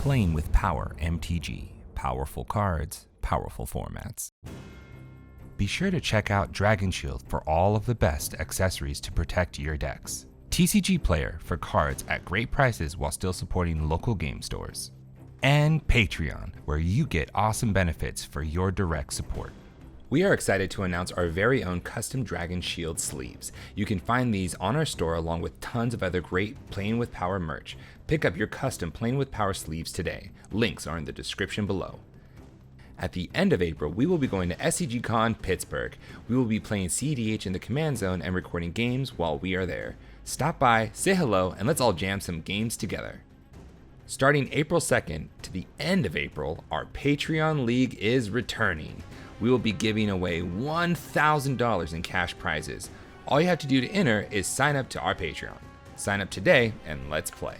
Playing with Power MTG. Powerful cards, powerful formats. Be sure to check out Dragon Shield for all of the best accessories to protect your decks. TCG Player for cards at great prices while still supporting local game stores. And Patreon, where you get awesome benefits for your direct support. We are excited to announce our very own custom Dragon Shield sleeves. You can find these on our store along with tons of other great Playing with Power merch. Pick up your custom Playing with Power sleeves today. Links are in the description below. At the end of April, we will be going to SCGCon Pittsburgh. We will be playing CEDH in the Command Zone and recording games while we are there. Stop by, say hello, and let's all jam some games together. Starting April 2nd to the end of April, our Patreon League is returning. We will be giving away $1,000 in cash prizes. All you have to do to enter is sign up to our Patreon. Sign up today and let's play.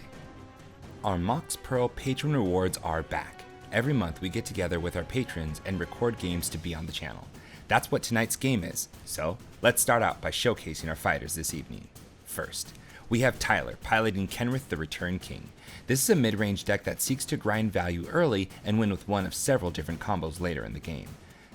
Our Mox Pearl patron rewards are back. Every month we get together with our patrons and record games to be on the channel. That's what tonight's game is, so let's start out by showcasing our fighters this evening. First, we have Tyler piloting Kenrith the Return King. This is a mid-range deck that seeks to grind value early and win with one of several different combos later in the game.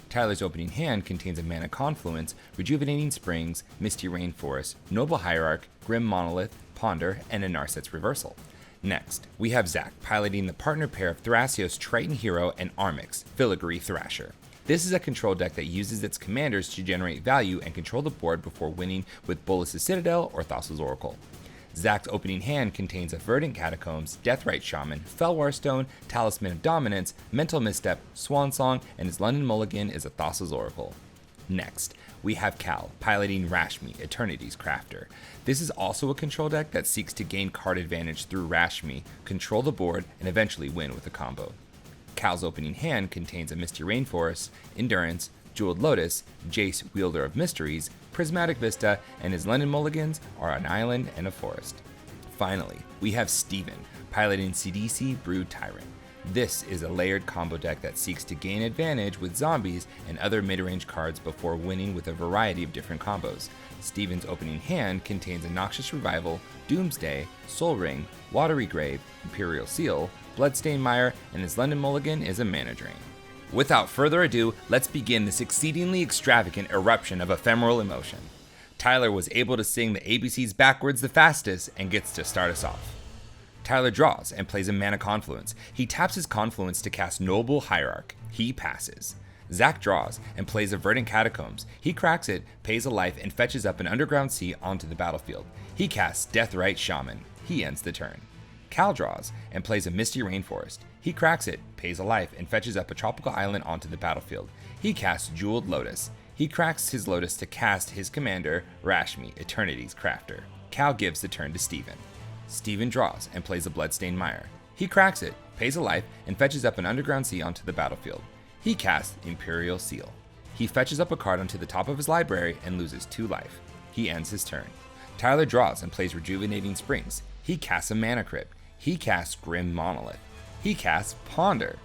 Tyler's opening hand contains a Mana Confluence, Rejuvenating Springs, Misty Rainforest, Noble Hierarch, Grim Monolith, Ponder, and a Narset's Reversal. Next, we have ZACK piloting the partner pair of Thrasios Triton Hero and Armix, Filigree Thrasher. This is a control deck that uses its commanders to generate value and control the board before winning with Bolas' Citadel or Thassa's Oracle. ZACK's opening hand contains a Verdant Catacombs, Deathrite Shaman, Felwar Stone, Talisman of Dominance, Mental Misstep, Swan Song, and his London Mulligan is a Thassa's Oracle. Next, we have Cal piloting Rashmi, Eternity's Crafter. This is also a control deck that seeks to gain card advantage through Rashmi, control the board, and eventually win with a combo. Cal's opening hand contains a Misty Rainforest, Endurance, Jeweled Lotus, Jace, Wielder of Mysteries, Prismatic Vista, and his London Mulligans are an island and a forest. Finally, we have Steven piloting Sidisi, Brood Tyrant. This is a layered combo deck that seeks to gain advantage with zombies and other mid-range cards before winning with a variety of different combos. Steven's opening hand contains a Noxious Revival, Doomsday, Soul Ring, Watery Grave, Imperial Seal, Bloodstained Mire, and his London Mulligan is a Mana Drain. Without further ado, let's begin this exceedingly extravagant eruption of ephemeral emotion. Tyler was able to sing the ABCs backwards the fastest and gets to start us off. Tyler draws and plays a Mana Confluence. He taps his Confluence to cast Noble Hierarch. He passes. ZACK draws and plays a Verdant Catacombs. He cracks it, pays a life, and fetches up an Underground Sea onto the battlefield. He casts Deathrite Shaman. He ends the turn. Cal draws and plays a Misty Rainforest. He cracks it, pays a life, and fetches up a tropical island onto the battlefield. He casts Jeweled Lotus. He cracks his Lotus to cast his commander, Rashmi, Eternity's Crafter. Cal gives the turn to Steven. Steven draws and plays a Bloodstained Mire. He cracks it, pays a life, and fetches up an Underground Sea onto the battlefield. He casts Imperial Seal. He fetches up a card onto the top of his library and loses 2 life. He ends his turn. Tyler draws and plays Rejuvenating Springs. He casts a Mana Crypt. He casts Grim Monolith. He casts Ponder.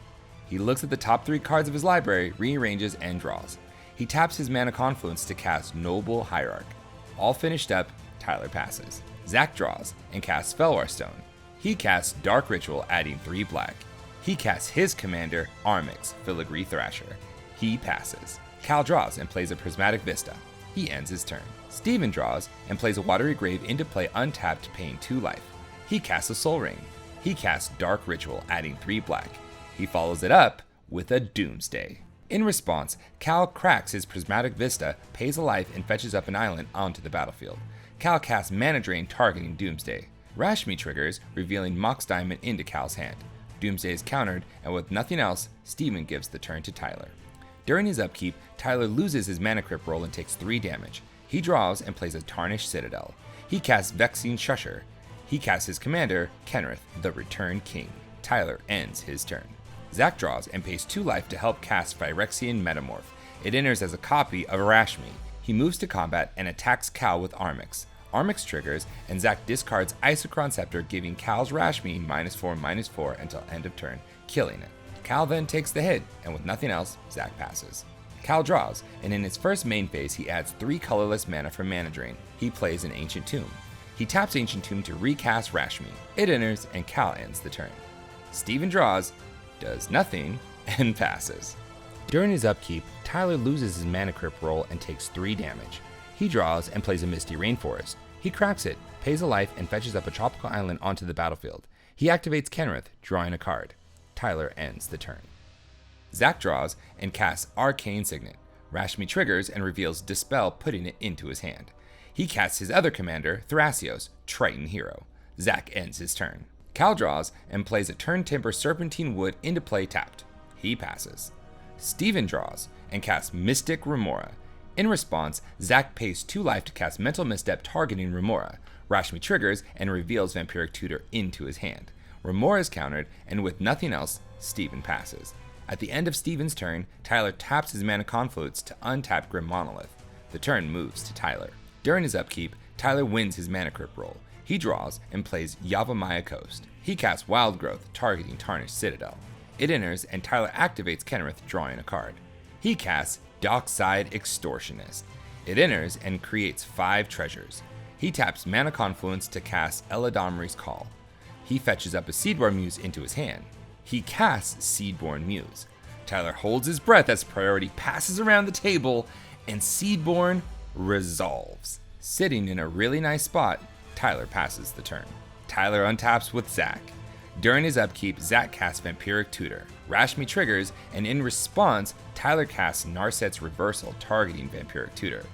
He looks at the top 3 cards of his library, rearranges, and draws. He taps his Mana Confluence to cast Noble Hierarch. All finished up, Tyler passes. ZACK draws and casts Felwar Stone. He casts Dark Ritual, adding 3 black. He casts his commander, Armix, Filigree Thrasher. He passes. Cal draws and plays a Prismatic Vista. He ends his turn. Steven draws and plays a Watery Grave into play untapped, paying 2 life. He casts a Soul Ring. He casts Dark Ritual, adding 3 black. He follows it up with a Doomsday. In response, Cal cracks his Prismatic Vista, pays a life, and fetches up an island onto the battlefield. Cal casts Mana Drain targeting Doomsday. Rashmi triggers, revealing Mox Diamond into Cal's hand. Doomsday is countered, and with nothing else, Steven gives the turn to Tyler. During his upkeep, Tyler loses his Mana Crypt roll and takes 3 damage. He draws and plays a Tarnished Citadel. He casts Vexing Shusher. He casts his commander, Kenrith, the Return King. Tyler ends his turn. ZACK draws and pays 2 life to help cast Phyrexian Metamorph. It enters as a copy of Rashmi. He moves to combat and attacks Cal with Armix. Armix triggers, and ZACK discards Isochron Scepter, giving Cal's Rashmi -4/-4 until end of turn, killing it. Cal then takes the hit, and with nothing else, ZACK passes. Cal draws, and in his first main phase, he adds 3 colorless mana for Mana Drain. He plays an Ancient Tomb. He taps Ancient Tomb to recast Rashmi. It enters, and Cal ends the turn. Steven draws, does nothing, and passes. During his upkeep, Tyler loses his mana crypt roll and takes 3 damage. He draws and plays a Misty Rainforest. He cracks it, pays a life, and fetches up a tropical island onto the battlefield. He activates Kenrith, drawing a card. Tyler ends the turn. ZACK draws and casts Arcane Signet. Rashmi triggers and reveals Dispel, putting it into his hand. He casts his other commander, Thrasios, Triton Hero. ZACK ends his turn. Cal draws and plays a Turn Timber Serpentine Wood into play tapped. He passes. Steven draws and casts Mystic Remora. In response, ZACK pays 2 life to cast Mental Misstep targeting Remora. Rashmi triggers and reveals Vampiric Tutor into his hand. Remora is countered, and with nothing else, Steven passes. At the end of Steven's turn, Tyler taps his Mana Confluence to untap Grim Monolith. The turn moves to Tyler. During his upkeep, Tyler wins his Mana Crypt roll. He draws and plays Yavimaya Coast. He casts Wild Growth, targeting Tarnished Citadel. It enters, and Tyler activates Kenrith, drawing a card. He casts Dockside Extortionist. It enters and creates 5 treasures. He taps Mana Confluence to cast Eladamri's Call. He fetches up a Seedborn Muse into his hand. He casts Seedborn Muse. Tyler holds his breath as priority passes around the table, and Seedborn resolves. Sitting in a really nice spot, Tyler passes the turn. Tyler untaps with ZACK. During his upkeep, ZACK casts Vampiric Tutor. Rashmi triggers, and in response, Tyler casts Narset's Reversal, targeting Vampiric Tutor.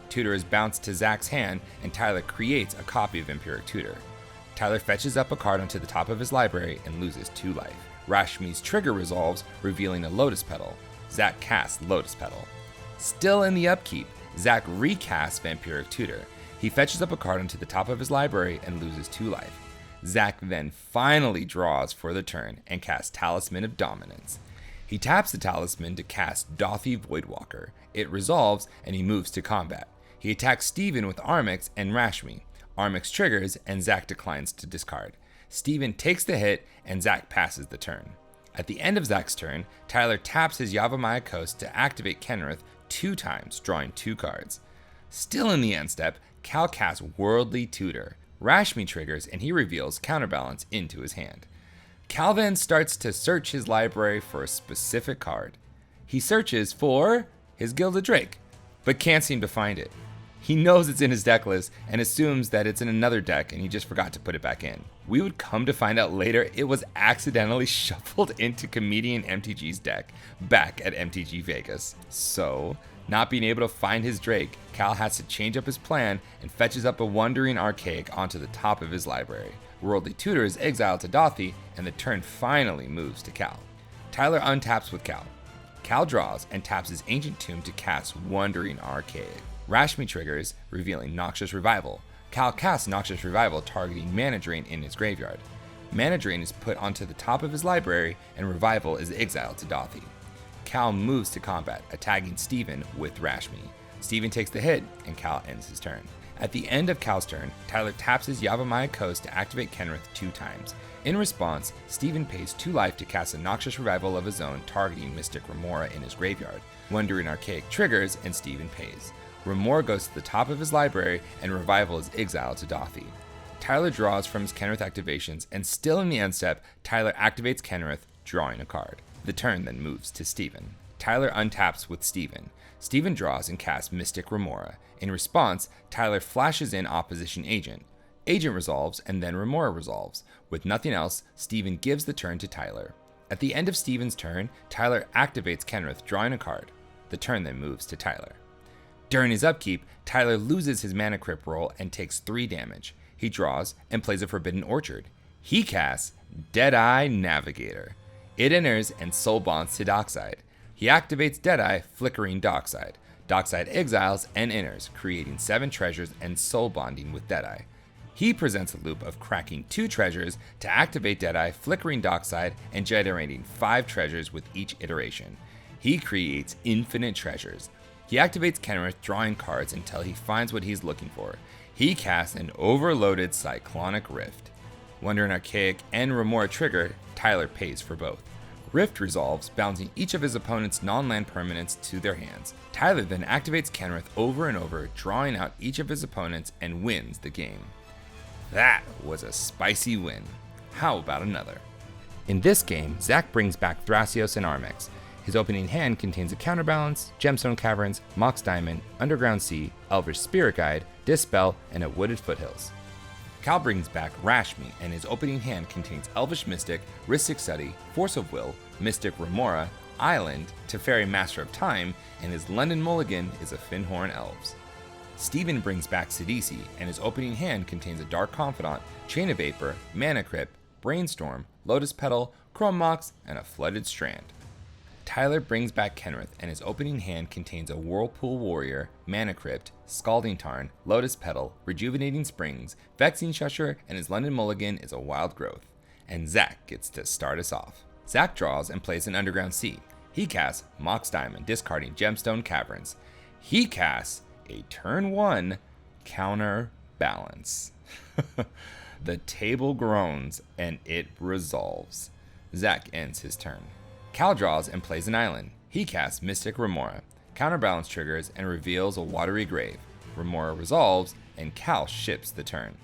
Tutor is bounced to ZACK's hand, and Tyler creates a copy of Vampiric Tutor. Tyler fetches up a card onto the top of his library and loses 2 life. Rashmi's trigger resolves, revealing a Lotus Petal. ZACK casts Lotus Petal. Still in the upkeep, ZACK recasts Vampiric Tutor. He fetches up a card onto the top of his library and loses 2 life. ZACK then finally draws for the turn and casts Talisman of Dominance. He taps the talisman to cast Dothy Voidwalker. It resolves, and he moves to combat. He attacks Steven with Armix and Rashmi. Armix triggers, and ZACK declines to discard. Steven takes the hit, and ZACK passes the turn. At the end of ZACK's turn, Tyler taps his Yavimaya Coast to activate Kenrith 2 times, drawing 2 cards. Still in the end step, Cal casts Worldly Tutor. Rashmi triggers, and he reveals Counterbalance into his hand. Cal then starts to search his library for a specific card. He searches for his Gilded Drake, but can't seem to find it. He knows it's in his deck list and assumes that it's in another deck and he just forgot to put it back in. We would come to find out later it was accidentally shuffled into Comedian MTG's deck back at MTG Vegas. So, not being able to find his Drake, Cal has to change up his plan and fetches up a Wandering Archaic onto the top of his library. Worldly Tutor is exiled to Dothy, and the turn finally moves to Cal. Tyler untaps with Cal. Cal draws and taps his Ancient Tomb to cast Wandering Archaic. Rashmi triggers, revealing Noxious Revival. Cal casts Noxious Revival, targeting Mana Drain in his graveyard. Mana Drain is put onto the top of his library, and Revival is exiled to Dothy. Cal moves to combat, attacking Steven with Rashmi. Steven takes the hit, and Cal ends his turn. At the end of Cal's turn, Tyler taps his Yavimaya Coast to activate Kenrith 2 times. In response, Steven pays 2 life to cast a Noxious Revival of his own, targeting Mystic Remora in his graveyard. Wandering Archaic triggers, and Steven pays. Remora goes to the top of his library, and Revival is exiled to Dothy. Tyler draws from his Kenrith activations, and still in the end step, Tyler activates Kenrith, drawing a card. The turn then moves to Steven. Tyler untaps with Steven. Steven draws and casts Mystic Remora. In response, Tyler flashes in Opposition Agent. Agent resolves, and then Remora resolves. With nothing else, Steven gives the turn to Tyler. At the end of Steven's turn, Tyler activates Kenrith, drawing a card. The turn then moves to Tyler. During his upkeep, Tyler loses his Mana Crypt roll and takes 3 damage. He draws and plays a Forbidden Orchard. He casts Deadeye Navigator. It enters and soul bonds to Dockside. He activates Deadeye, flickering Dockside. Dockside exiles and enters, creating 7 treasures and soul bonding with Deadeye. He presents a loop of cracking 2 treasures to activate Deadeye, flickering Dockside, and generating 5 treasures with each iteration. He creates infinite treasures. He activates Kenrith, drawing cards until he finds what he's looking for. He casts an overloaded Cyclonic Rift. Wandering Archaic and Remora trigger, Tyler pays for both. Rift resolves, bouncing each of his opponent's non-land permanents to their hands. Tyler then activates Kenrith over and over, drawing out each of his opponents, and wins the game. That was a spicy win. How about another? In this game, ZACK brings back Thrasios and Armix. His opening hand contains a Counterbalance, Gemstone Caverns, Mox Diamond, Underground Sea, Elvish Spirit Guide, Dispel, and a Wooded Foothills. Cal brings back Rashmi, and his opening hand contains Elvish Mystic, Rhystic Study, Force of Will, Mystic Remora, Island, Teferi Master of Time, and his London Mulligan is a Finhorn Elves. Steven brings back Sidisi, and his opening hand contains a Dark Confidant, Chain of Vapor, Mana Crypt, Brainstorm, Lotus Petal, Chrome Mox, and a Flooded Strand. Tyler brings back Kenrith, and his opening hand contains a Whirlpool Warrior, Mana Crypt, Scalding Tarn, Lotus Petal, Rejuvenating Springs, Vexing Shusher, and his London Mulligan is a Wild Growth. And ZACK gets to start us off. ZACK draws and plays an Underground Sea. He casts Mox Diamond, discarding Gemstone Caverns. He casts a turn 1 Counterbalance. The table groans and it resolves. ZACK ends his turn. Cal draws and plays an island. He casts Mystic Remora. Counterbalance triggers and reveals a Watery Grave. Remora resolves and Cal ships the turn.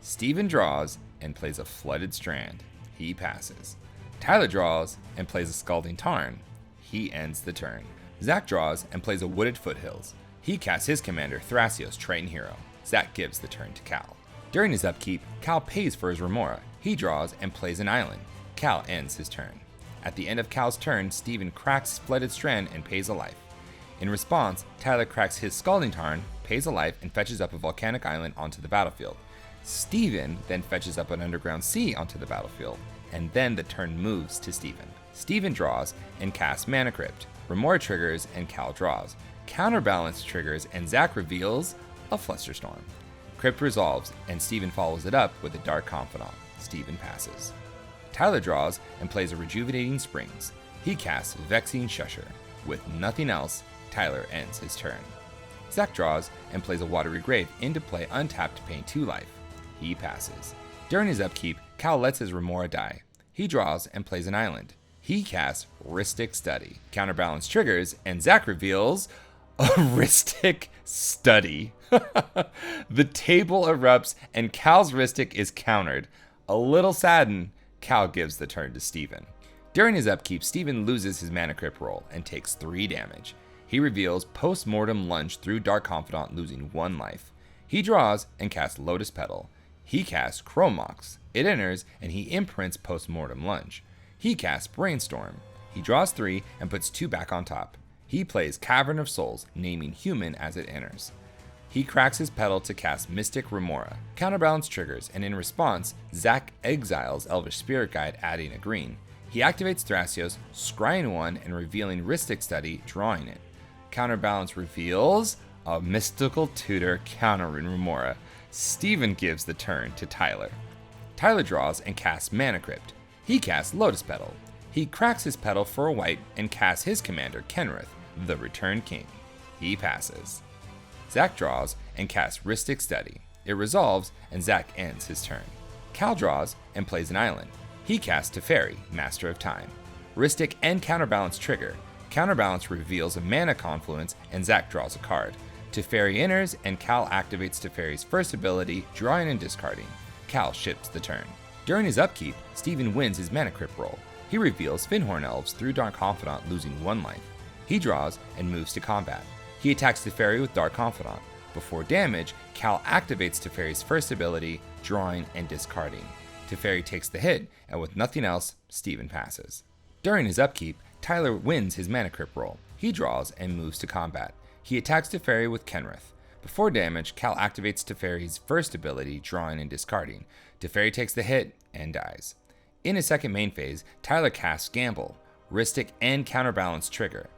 Steven draws and plays a Flooded Strand. He passes. Tyler draws and plays a Scalding Tarn. He ends the turn. ZACK draws and plays a Wooded Foothills. He casts his commander, Thrasios, Triton Hero. ZACK gives the turn to Cal. During his upkeep, Cal pays for his Remora. He draws and plays an island. Cal ends his turn. At the end of Cal's turn, Steven cracks Flooded Strand and pays a life. In response, Tyler cracks his Scalding Tarn, pays a life, and fetches up a Volcanic Island onto the battlefield. Steven then fetches up an Underground Sea onto the battlefield, and then the turn moves to Steven. Steven draws and casts Mana Crypt. Remora triggers and Cal draws. Counterbalance triggers and ZACK reveals a Flusterstorm. Crypt resolves and Steven follows it up with a Dark Confidant. Steven passes. Tyler draws and plays a Rejuvenating Springs. He casts Vexing Shusher. With nothing else, Tyler ends his turn. ZACK draws and plays a Watery Grave into play untapped, paying 2 life. He passes. During his upkeep, Cal lets his Remora die. He draws and plays an island. He casts Rhystic Study. Counterbalance triggers and ZACK reveals a Rhystic Study. The table erupts and Cal's Rhystic is countered. A little saddened, Cal gives the turn to Steven. During his upkeep, Steven loses his Mana Crypt roll and takes 3 damage. He reveals Post-Mortem Lunge through Dark Confidant, losing 1 life. He draws and casts Lotus Petal. He casts Chrome Mox. It enters and he imprints Post-Mortem Lunge. He casts Brainstorm. He draws 3 and puts 2 back on top. He plays Cavern of Souls, naming Human as it enters. He cracks his petal to cast Mystic Remora. Counterbalance triggers, and in response, ZACK exiles Elvish Spirit Guide, adding a green. He activates Thrasios, scrying 1 and revealing Rhystic Study, drawing it. Counterbalance reveals a Mystical Tutor countering Remora. Steven gives the turn to Tyler. Tyler draws and casts Mana Crypt. He casts Lotus Petal. He cracks his petal for a white and casts his commander, Kenrith, the Returned King. He passes. ZACK draws and casts Rhystic Study. It resolves and ZACK ends his turn. Cal draws and plays an island. He casts Teferi, Master of Time. Rhystic and Counterbalance trigger. Counterbalance reveals a Mana Confluence and ZACK draws a card. Teferi enters and Cal activates Teferi's first ability, drawing and discarding. Cal ships the turn. During his upkeep, Steven wins his Mana Crypt roll. He reveals Finhorn Elves through Dark Confidant, losing 1 life. He draws and moves to combat. He attacks Teferi with Dark Confidant. Before damage, Cal activates Teferi's first ability, drawing and discarding. Teferi takes the hit, and with nothing else, Steven passes. During his upkeep, Tyler wins his Mana Crypt roll. He draws and moves to combat. He attacks Teferi with Kenrith. Before damage, Cal activates Teferi's first ability, drawing and discarding. Teferi takes the hit and dies. In his second main phase, Tyler casts Gamble. Rhystic and Counterbalance trigger.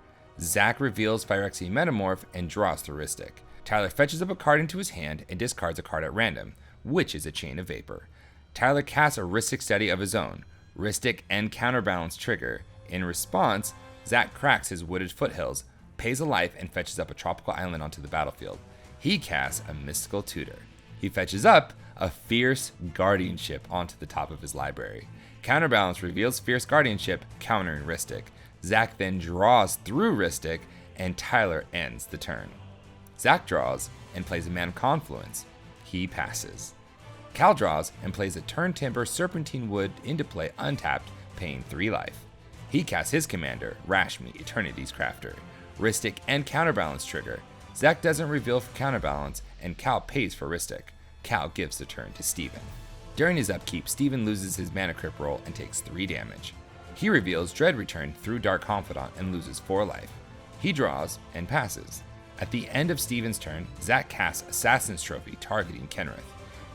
ZACK reveals Phyrexian Metamorph and draws through Rhystic. Tyler fetches up a card into his hand and discards a card at random, which is a Chain of Vapor. Tyler casts a Rhystic Study of his own. Rhystic and Counterbalance trigger. In response, ZACK cracks his Wooded Foothills, pays a life, and fetches up a tropical island onto the battlefield. He casts a Mystical Tutor. He fetches up a Fierce Guardianship onto the top of his library. Counterbalance reveals Fierce Guardianship, countering Rhystic. ZACK then draws through Rhystic, and Tyler ends the turn. ZACK draws and plays a Mana Confluence. He passes. Cal draws and plays a Turn Timber Serpentine Wood into play untapped, paying 3 life. He casts his commander, Rashmi, Eternity's Crafter, Rhystic and Counterbalance trigger. ZACK doesn't reveal for Counterbalance, and Cal pays for Rhystic. Cal gives the turn to Steven. During his upkeep, Steven loses his mana crypt roll and takes 3 damage. He reveals Dread Return through Dark Confidant and loses 4 life. He draws and passes. At the end of Steven's turn, ZACK casts Assassin's Trophy targeting Kenrith.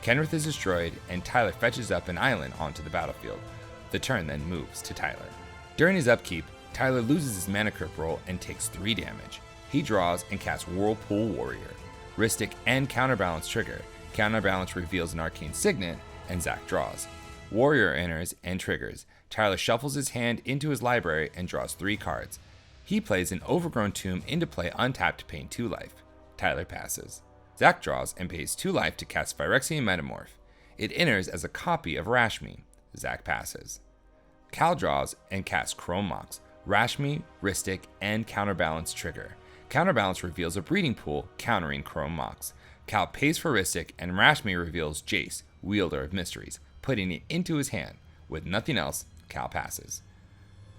Kenrith is destroyed, and Tyler fetches up an island onto the battlefield. The turn then moves to Tyler. During his upkeep, Tyler loses his mana crypt roll and takes 3 damage. He draws and casts Whirlpool Warrior. Rhystic and Counterbalance trigger. Counterbalance reveals an Arcane Signet, and ZACK draws. Warrior enters and triggers. Tyler shuffles his hand into his library and draws 3 cards. He plays an Overgrown Tomb into play untapped, paying 2 life. Tyler passes. ZACK draws and pays 2 life to cast Phyrexian Metamorph. It enters as a copy of Rashmi. ZACK passes. Cal draws and casts Chrome Mox. Rashmi, Rhystic, and Counterbalance trigger. Counterbalance reveals a Breeding Pool, countering Chrome Mox. Cal pays for Rhystic, and Rashmi reveals Jace, Wielder of Mysteries, putting it into his hand. With nothing else, Cal passes.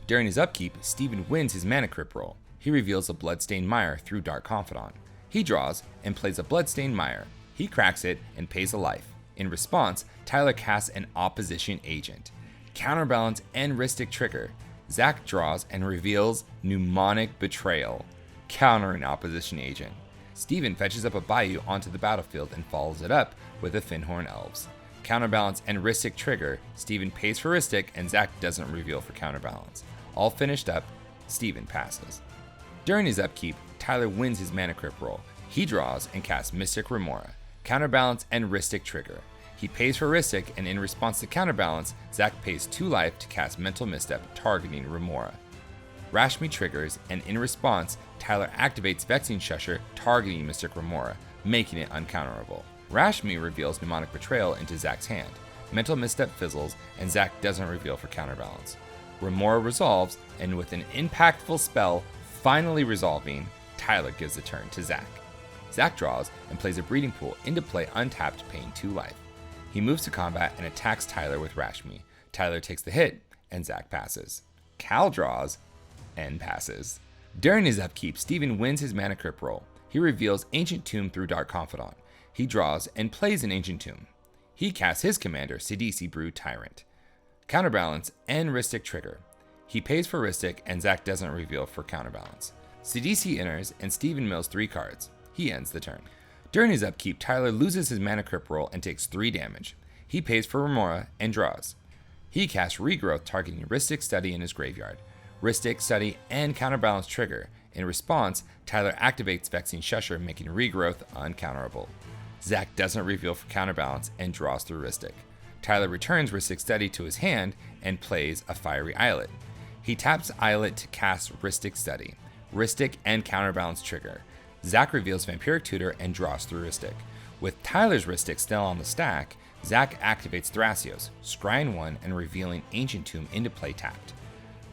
During his upkeep, Steven wins his mana crypt roll. He reveals a Bloodstained Mire through Dark Confidant. He draws and plays a Bloodstained Mire. He cracks it and pays a life. In response, Tyler casts an Opposition Agent. Counterbalance and Rhystic trigger. ZACK draws and reveals Mnemonic Betrayal, countering Opposition Agent. Steven fetches up a Bayou onto the battlefield and follows it up with a Thinhorn Elves. Counterbalance and Rhystic trigger. Steven pays for Rhystic, and ZACK doesn't reveal for Counterbalance. All finished up, Steven passes. During his upkeep, Tyler wins his mana crypt roll. He draws and casts Mystic Remora. Counterbalance and Rhystic trigger. He pays for Rhystic, and in response to Counterbalance, ZACK pays 2 life to cast Mental Misstep targeting Remora. Rashmi triggers, and in response, Tyler activates Vexing Shusher targeting Mystic Remora, making it uncounterable. Rashmi reveals Mnemonic Betrayal into ZACK's hand. Mental Misstep fizzles, and ZACK doesn't reveal for Counterbalance. Remora resolves, and with an impactful spell finally resolving, Tyler gives the turn to ZACK. ZACK draws and plays a Breeding Pool into play untapped, paying 2 life. He moves to combat and attacks Tyler with Rashmi. Tyler takes the hit, and ZACK passes. Cal draws and passes. During his upkeep, Steven wins his mana crypt roll. He reveals Ancient Tomb through Dark Confidant. He draws and plays an Ancient Tomb. He casts his commander, Sidisi Brood Tyrant. Counterbalance and Rhystic trigger. He pays for Rhystic, and ZACK doesn't reveal for Counterbalance. Sidisi enters, and Steven mills 3 cards. He ends the turn. During his upkeep, Tyler loses his mana crypt roll and takes 3 damage. He pays for Remora and draws. He casts Regrowth targeting Rhystic Study in his graveyard. Rhystic, Study, and Counterbalance trigger. In response, Tyler activates Vexing Shusher, making Regrowth uncounterable. ZACK doesn't reveal for Counterbalance and draws through Rhystic. Tyler returns Rhystic Study to his hand and plays a Fiery Islet. He taps Islet to cast Rhystic Study. Rhystic and Counterbalance trigger. ZACK reveals Vampiric Tutor and draws through Rhystic. With Tyler's Rhystic still on the stack, ZACK activates Thrasios, scrying 1 and revealing Ancient Tomb into play tapped.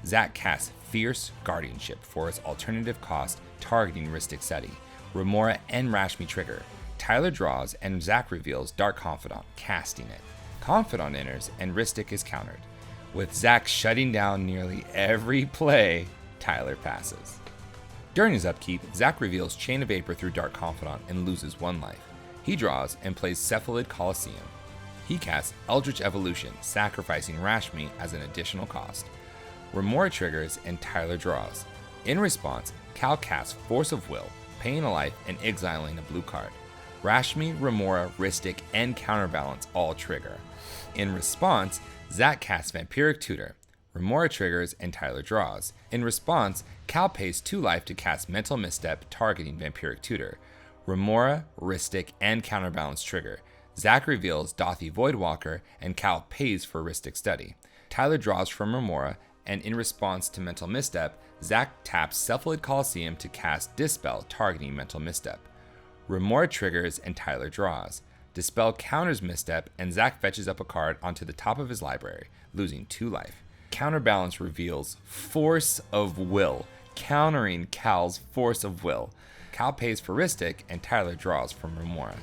ZACK casts Fierce Guardianship for its alternative cost, targeting Rhystic Study. Remora and Rashmi trigger. Tyler draws and ZACK reveals Dark Confidant, casting it. Confidant enters and Rhystic is countered. With ZACK shutting down nearly every play, Tyler passes. During his upkeep, ZACK reveals Chain of Vapor through Dark Confidant and loses 1 life. He draws and plays Cephalid Colosseum. He casts Eldritch Evolution, sacrificing Rashmi as an additional cost. Remora triggers and Tyler draws. In response, Cal casts Force of Will, paying a life and exiling a blue card. Rashmi, Remora, Rhystic, and Counterbalance all trigger. In response, ZACK casts Vampiric Tutor. Remora triggers and Tyler draws. In response, Cal pays 2 life to cast Mental Misstep targeting Vampiric Tutor. Remora, Rhystic, and Counterbalance trigger. ZACK reveals Dothy Voidwalker, and Cal pays for Rhystic Study. Tyler draws from Remora, and in response to Mental Misstep, ZACK taps Cephalid Colosseum to cast Dispel targeting Mental Misstep. Remora triggers and Tyler draws. Dispel counters Misstep, and ZACK fetches up a card onto the top of his library, losing 2 life. Counterbalance reveals Force of Will, countering Cal's Force of Will. Cal pays for Rhystic, and Tyler draws from Remora.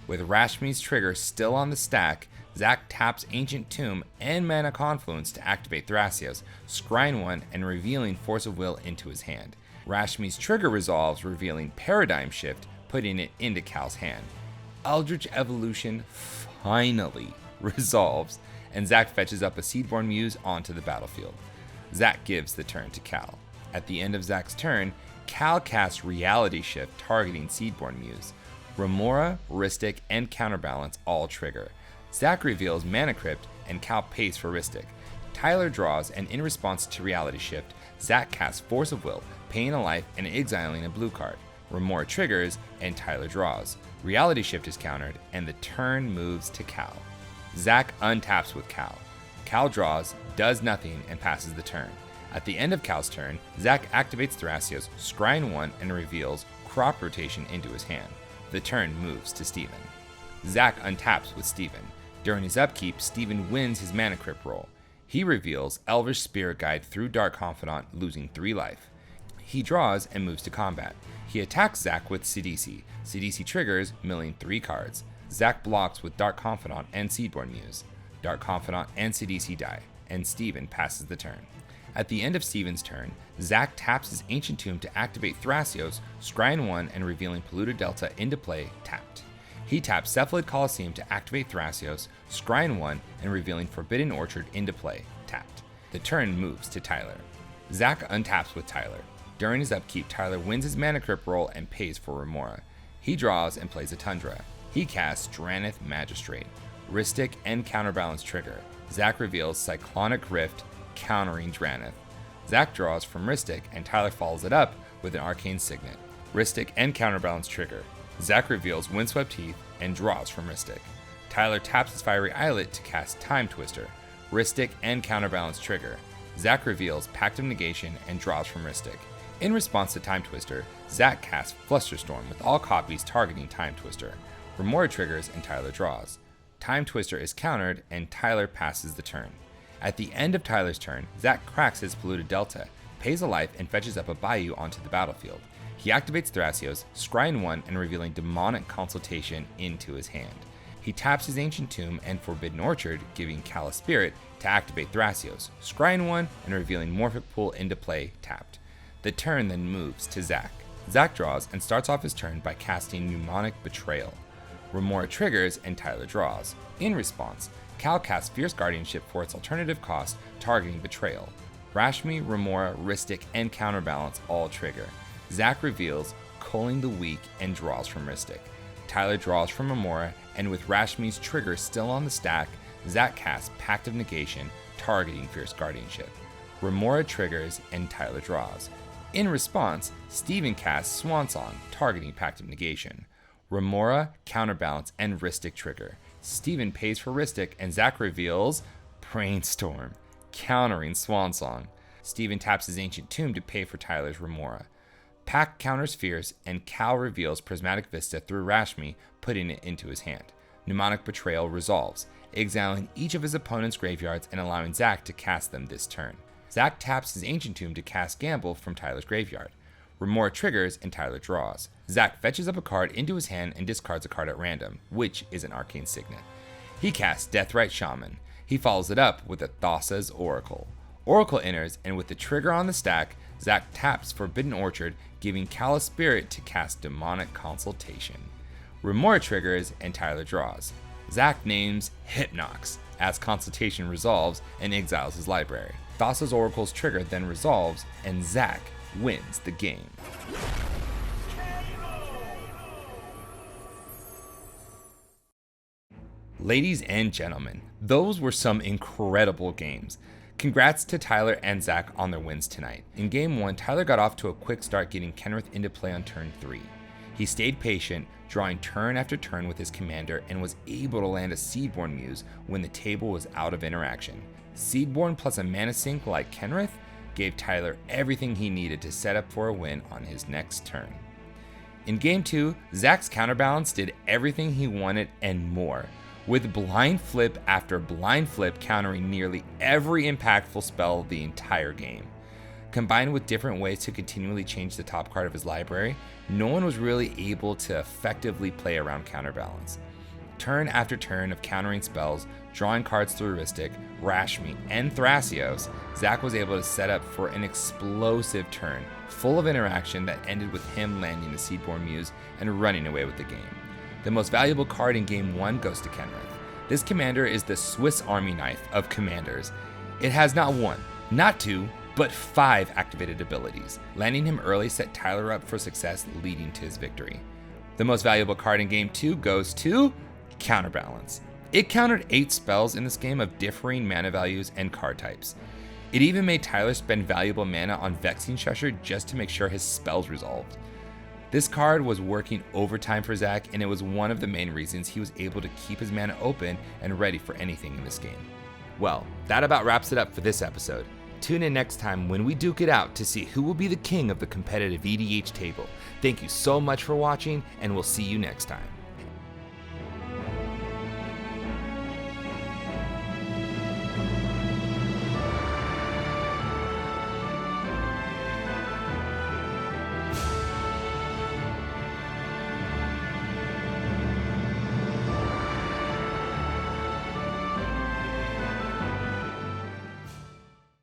With Rashmi's trigger still on the stack, ZACK taps Ancient Tomb and Mana Confluence to activate Thrasios, scrying one and revealing Force of Will into his hand. Rashmi's trigger resolves, revealing Paradigm Shift, putting it into Cal's hand. Eldritch Evolution finally resolves, and ZACK fetches up a Seedborn Muse onto the battlefield. ZACK gives the turn to Cal. At the end of ZACK's turn, Cal casts Reality Shift targeting Seedborn Muse. Remora, Rhystic, and Counterbalance all trigger. ZACK reveals Mana Crypt, and Cal pays for Rhystic. Tyler draws, and in response to Reality Shift, ZACK casts Force of Will, paying a life and exiling a blue card. Remora triggers, and Tyler draws. Reality Shift is countered, and the turn moves to Cal. ZACK untaps with Cal. Cal draws, does nothing, and passes the turn. At the end of Cal's turn, ZACK activates Thrasios, scrying one, and reveals Crop Rotation into his hand. The turn moves to Steven. ZACK untaps with Steven. During his upkeep, Steven wins his Mana Crypt roll. He reveals Elvish Spirit Guide through Dark Confidant, losing 3 life. He draws and moves to combat. He attacks ZACK with Sidisi. Sidisi triggers, milling 3 cards. ZACK blocks with Dark Confidant and Seedborn Muse. Dark Confidant and Sidisi die, and Steven passes the turn. At the end of Steven's turn, ZACK taps his Ancient Tomb to activate Thrasios, scrying one and revealing Polluted Delta into play, tapped. He taps Cephalid Coliseum to activate Thrasios, scrying one and revealing Forbidden Orchard into play, tapped. The turn moves to Tyler. ZACK untaps with Tyler. During his upkeep, Tyler wins his Mana Crypt roll and pays for Remora. He draws and plays a Tundra. He casts Drannith Magistrate. Rhystic and Counterbalance trigger. ZACK reveals Cyclonic Rift, countering Drannith. ZACK draws from Rhystic, and Tyler follows it up with an Arcane Signet. Rhystic and Counterbalance trigger. ZACK reveals Windswept Heath and draws from Rhystic. Tyler taps his Fiery Islet to cast Time Twister. Rhystic and Counterbalance trigger. ZACK reveals Pact of Negation and draws from Rhystic. In response to Time Twister, ZACK casts Flusterstorm with all copies targeting Time Twister. Remora triggers and Tyler draws. Time Twister is countered and Tyler passes the turn. At the end of Tyler's turn, ZACK cracks his Polluted Delta, pays a life, and fetches up a Bayou onto the battlefield. He activates Thrasios, scrying one and revealing Demonic Consultation into his hand. He taps his Ancient Tomb and Forbidden Orchard, giving Cal a Spirit to activate Thrasios, scrying one and revealing Morphic Pool into play, tapped. The turn then moves to ZACK. ZACK draws and starts off his turn by casting Mnemonic Betrayal. Remora triggers and Tyler draws. In response, Cal casts Fierce Guardianship for its alternative cost, targeting Betrayal. Rashmi, Remora, Rhystic, and Counterbalance all trigger. ZACK reveals Culling the Weak and draws from Rhystic. Tyler draws from Remora, and with Rashmi's trigger still on the stack, ZACK casts Pact of Negation, targeting Fierce Guardianship. Remora triggers and Tyler draws. In response, Steven casts Swansong, targeting Pact of Negation. Remora, Counterbalance, and Rhystic trigger. Steven pays for Rhystic, and ZACK reveals Brainstorm, countering Swansong. Steven taps his Ancient Tomb to pay for Tyler's Remora. Pact counters Fierce, and Cal reveals Prismatic Vista through Rashmi, putting it into his hand. Mnemonic Betrayal resolves, exiling each of his opponent's graveyards and allowing ZACK to cast them this turn. ZACK taps his Ancient Tomb to cast Gamble from Tyler's graveyard. Remora triggers and Tyler draws. ZACK fetches up a card into his hand and discards a card at random, which is an Arcane Signet. He casts Deathrite Shaman. He follows it up with a Thassa's Oracle. Oracle enters, and with the trigger on the stack, ZACK taps Forbidden Orchard, giving Cal a Spirit to cast Demonic Consultation. Remora triggers and Tyler draws. ZACK names Hypnox as Consultation resolves and exiles his library. Thassa's Oracle's trigger then resolves, and ZACK wins the game. Ladies and gentlemen, those were some incredible games. Congrats to Tyler and ZACK on their wins tonight. In Game 1, Tyler got off to a quick start getting Kenrith into play on turn 3. He stayed patient, drawing turn after turn with his commander, and was able to land a Seedborn Muse when the table was out of interaction. Seedborn plus a mana sink like Kenrith gave Tyler everything he needed to set up for a win on his next turn. In Game 2, ZACK's Counterbalance did everything he wanted and more, with blind flip after blind flip countering nearly every impactful spell the entire game. Combined with different ways to continually change the top card of his library, no one was really able to effectively play around Counterbalance. turn after turn of countering spells, drawing cards through Rhystic, Rashmi, and Thrasios, ZACK was able to set up for an explosive turn, full of interaction that ended with him landing the Seedborn Muse and running away with the game. The most valuable card in Game 1 goes to Kenrith. This commander is the Swiss Army knife of commanders. It has not 1, not 2, but 5 activated abilities. Landing him early set Tyler up for success, leading to his victory. The most valuable card in Game 2 goes to Counterbalance. It countered 8 spells in this game of differing mana values and card types. It even made Tyler spend valuable mana on Vexing Shusher just to make sure his spells resolved. This card was working overtime for ZACK, and it was one of the main reasons he was able to keep his mana open and ready for anything in this game. Well, that about wraps it up for this episode. Tune in next time when we duke it out to see who will be the king of the competitive EDH table. Thank you so much for watching, and we'll see you next time.